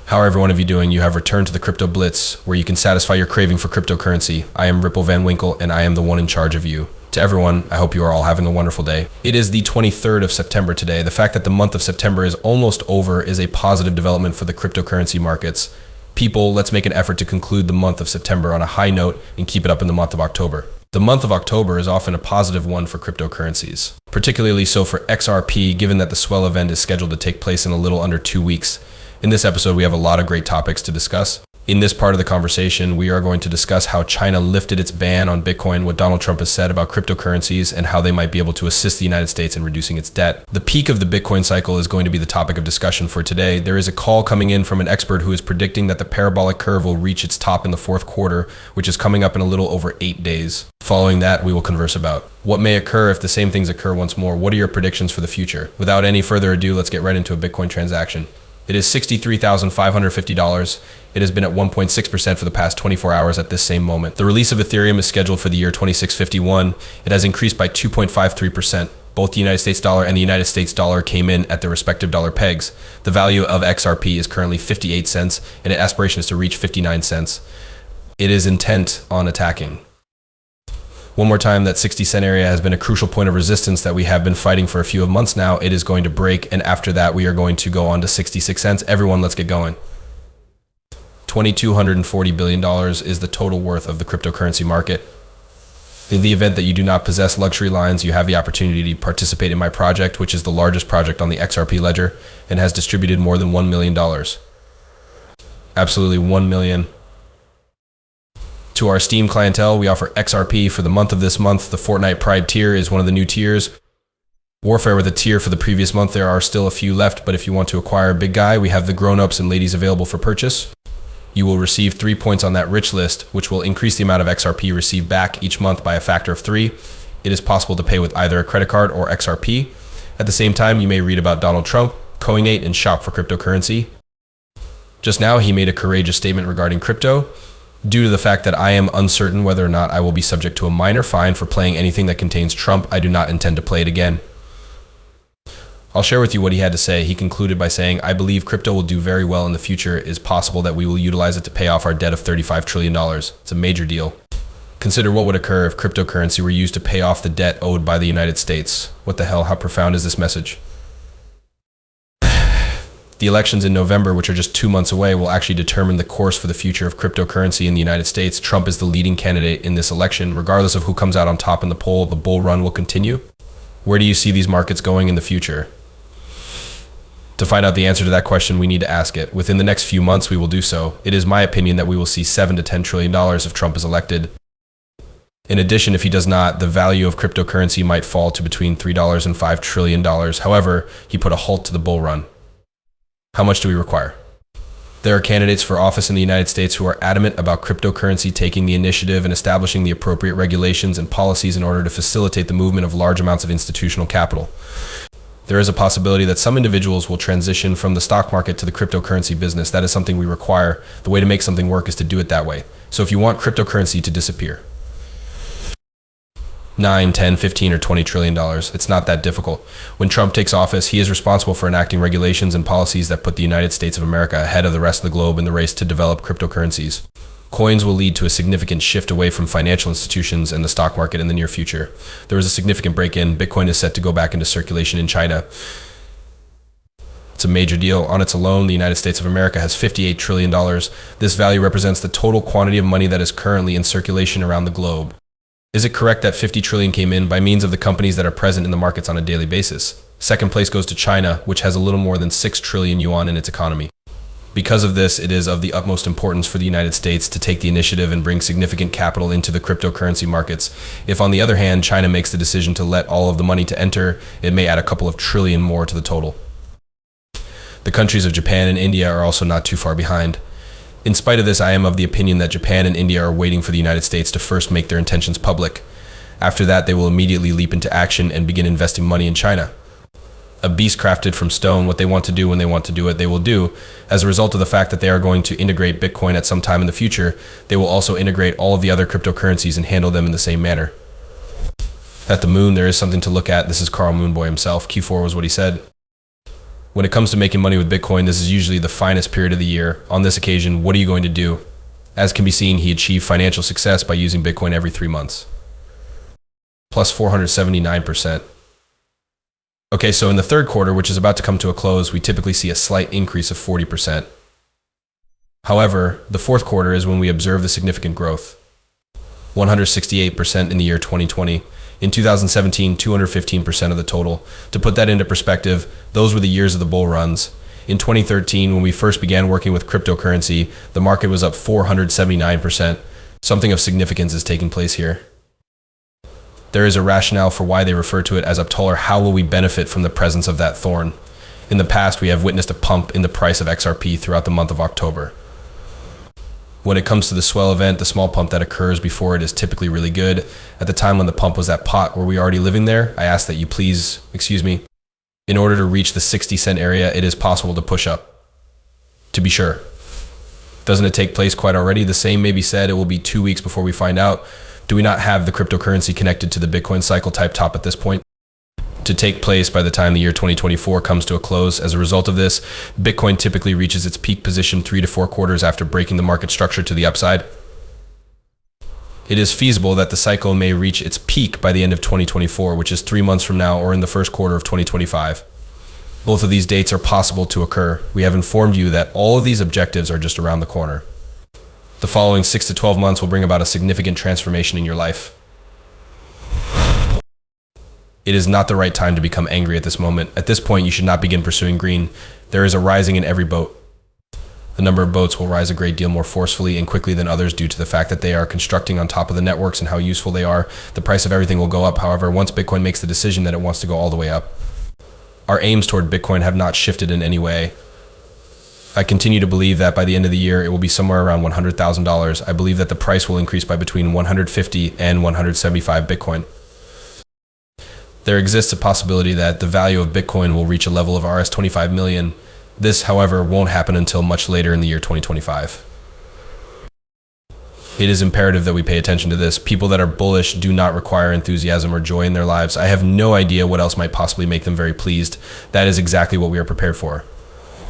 How are every one of you doing? You have returned to the Crypto Blitz, where you can satisfy your craving for cryptocurrency. I am Ripple Van Winkle, and I am the one in charge of you. To everyone, I hope you are all having a wonderful day. It is the 23rd of September today. The fact that the month of September is almost over is a positive development for the cryptocurrency markets. People, let's make an effort to conclude the month of September on a high note and keep it up in the month of October. The month of October is often a positive one for cryptocurrencies, particularly so for XRP, given that the swell event is scheduled to take place in a little under 2 weeks. In this episode, we have a lot of great topics to discuss. In this part of the conversation, we are going to discuss how China lifted its ban on Bitcoin, what Donald Trump has said about cryptocurrencies, and how they might be able to assist the United States in reducing its debt. The peak of the Bitcoin cycle is going to be the topic of discussion for today. There is a call coming in from an expert who is predicting that the parabolic curve will reach its top in the fourth quarter, which is coming up in a little over 8 days. Following that, we will converse about what may occur if the same things occur once more. What are your predictions for the future? Without any further ado, let's get right into a Bitcoin transaction. It is $63,550. It has been at 1.6% for the past 24 hours at this same moment. The release of Ethereum is scheduled for the year 2651. It has increased by 2.53%. Both the United States dollar and the United States dollar came in at their respective dollar pegs. The value of XRP is currently 58 cents, and its aspiration is to reach 59 cents. It is intent on attacking. One more time, that 60-cent area has been a crucial point of resistance that we have been fighting for a few months now. It is going to break, and after that, we are going to go on to 66 cents. Everyone, let's get going. $2,240 billion is the total worth of the cryptocurrency market. In the event that you do not possess luxury lines, you have the opportunity to participate in my project, which is the largest project on the XRP ledger and has distributed more than $1 million. Absolutely $1 million. To our Steam clientele, we offer XRP for the month of this month. The Fortnite Pride tier is one of the new tiers. Warfare with a tier for the previous month. There are still a few left, but if you want to acquire a big guy, we have the grown-ups and ladies available for purchase. You will receive 3 points on that rich list, which will increase the amount of XRP received back each month by a factor of 3. It is possible to pay with either a credit card or XRP. At the same time, you may read about Donald Trump, Coinate, and shop for cryptocurrency. Just now, he made a courageous statement regarding crypto. Due to the fact that I am uncertain whether or not I will be subject to a minor fine for playing anything that contains Trump, I do not intend to play it again. I'll share with you what he had to say. He concluded by saying, I believe crypto will do very well in the future. It is possible that we will utilize it to pay off our debt of $35 trillion. It's a major deal. Consider what would occur if cryptocurrency were used to pay off the debt owed by the United States. What the hell? How profound is this message? The elections in November, which are just 2 months away, will actually determine the course for the future of cryptocurrency in the United States. Trump is the leading candidate in this election. Regardless of who comes out on top in the poll, the bull run will continue. Where do you see these markets going in the future? To find out the answer to that question, we need to ask it. Within the next few months, we will do so. It is my opinion that we will see $7 to $10 trillion if Trump is elected. In addition, if he does not, the value of cryptocurrency might fall to between $3 and $5 trillion. However, he put a halt to the bull run. How much do we require? There are candidates for office in the United States who are adamant about cryptocurrency taking the initiative and establishing the appropriate regulations and policies in order to facilitate the movement of large amounts of institutional capital. There is a possibility that some individuals will transition from the stock market to the cryptocurrency business. That is something we require. The way to make something work is to do it that way. So if you want cryptocurrency to disappear, $9, $10, $15, or $20 trillion. It's not that difficult. When Trump takes office, he is responsible for enacting regulations and policies that put the United States of America ahead of the rest of the globe in the race to develop cryptocurrencies. Coins will lead to a significant shift away from financial institutions and the stock market in the near future. There was a significant break-in. Bitcoin is set to go back into circulation in China. It's a major deal. On its alone, the United States of America has $58 trillion. This value represents the total quantity of money that is currently in circulation around the globe. Is it correct that 50 trillion came in by means of the companies that are present in the markets on a daily basis? Second place goes to China, which has a little more than 6 trillion yuan in its economy. Because of this, it is of the utmost importance for the United States to take the initiative and bring significant capital into the cryptocurrency markets. If, on the other hand, China makes the decision to let all of the money to enter, it may add a couple of trillion more to the total. The countries of Japan and India are also not too far behind. In spite of this, I am of the opinion that Japan and India are waiting for the United States to first make their intentions public. After that, they will immediately leap into action and begin investing money in China. A beast crafted from stone. What they want to do when they want to do it, they will do. As a result of the fact that they are going to integrate Bitcoin at some time in the future, they will also integrate all of the other cryptocurrencies and handle them in the same manner. At the moon, there is something to look at. This is Carl Moonboy himself. Q4 was what he said. When it comes to making money with Bitcoin, this is usually the finest period of the year. On this occasion, what are you going to do? As can be seen, he achieved financial success by using Bitcoin every 3 months. Plus 479%. Okay, so in the third quarter, which is about to come to a close, we typically see a slight increase of 40%. However, the fourth quarter is when we observe the significant growth. 168% in the year 2020. In 2017, 215% of the total. To put that into perspective, those were the years of the bull runs. In 2013, when we first began working with cryptocurrency, the market was up 479%. Something of significance is taking place here. There is a rationale for why they refer to it as up taller. How will we benefit from the presence of that thorn? In the past, we have witnessed a pump in the price of XRP throughout the month of October. When it comes to the swell event, the small pump that occurs before it is typically really good. At the time when the pump was at pot, were we already living there? I ask that you please, in order to reach the 60-cent area, it is possible to push up. To be sure. Doesn't it take place quite already? The same may be said. It will be 2 weeks before we find out. Do we not have the cryptocurrency connected to the Bitcoin cycle type top at this point? To take place by the time the year 2024 comes to a close. As a result of this, Bitcoin typically reaches its peak position 3 to 4 quarters after breaking the market structure to the upside. It is feasible that the cycle may reach its peak by the end of 2024, which is 3 months from now, or in the first quarter of 2025. Both of these dates are possible to occur. We have informed you that all of these objectives are just around the corner. The following 6 to 12 months will bring about a significant transformation in your life. It is not the right time to become angry at this moment. At this point, you should not begin pursuing green. There is a rising in every boat. The number of boats will rise a great deal more forcefully and quickly than others due to the fact that they are constructing on top of the networks and how useful they are. The price of everything will go up, however, once Bitcoin makes the decision that it wants to go all the way up. Our aims toward Bitcoin have not shifted in any way. I continue to believe that by the end of the year, it will be somewhere around $100,000. I believe that the price will increase by between 150 and 175 Bitcoin. There exists a possibility that the value of Bitcoin will reach a level of Rs 25 million. This, however, won't happen until much later in the year 2025. It is imperative that we pay attention to this. People that are bullish do not require enthusiasm or joy in their lives. I have no idea what else might possibly make them very pleased. That is exactly what we are prepared for.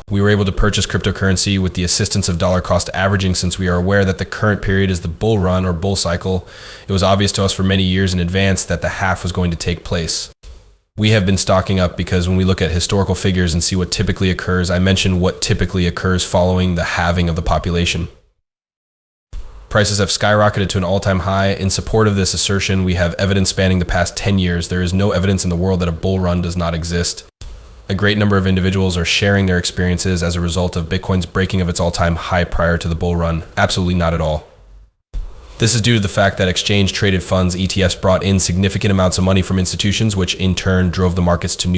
We were able to purchase cryptocurrency with the assistance of dollar cost averaging since we are aware that the current period is the bull run or bull cycle. It was obvious to us for many years in advance that the half was going to take place. We have been stocking up because when we look at historical figures and see what typically occurs, I mentioned what typically occurs following the halving of the population. Prices have skyrocketed to an all-time high. In support of this assertion, we have evidence spanning the past 10 years. There is no evidence in the world that a bull run does not exist. A great number of individuals are sharing their experiences as a result of Bitcoin's breaking of its all-time high prior to the bull run. Absolutely not at all. This is due to the fact that exchange-traded funds, ETFs, brought in significant amounts of money from institutions, which in turn drove the markets to new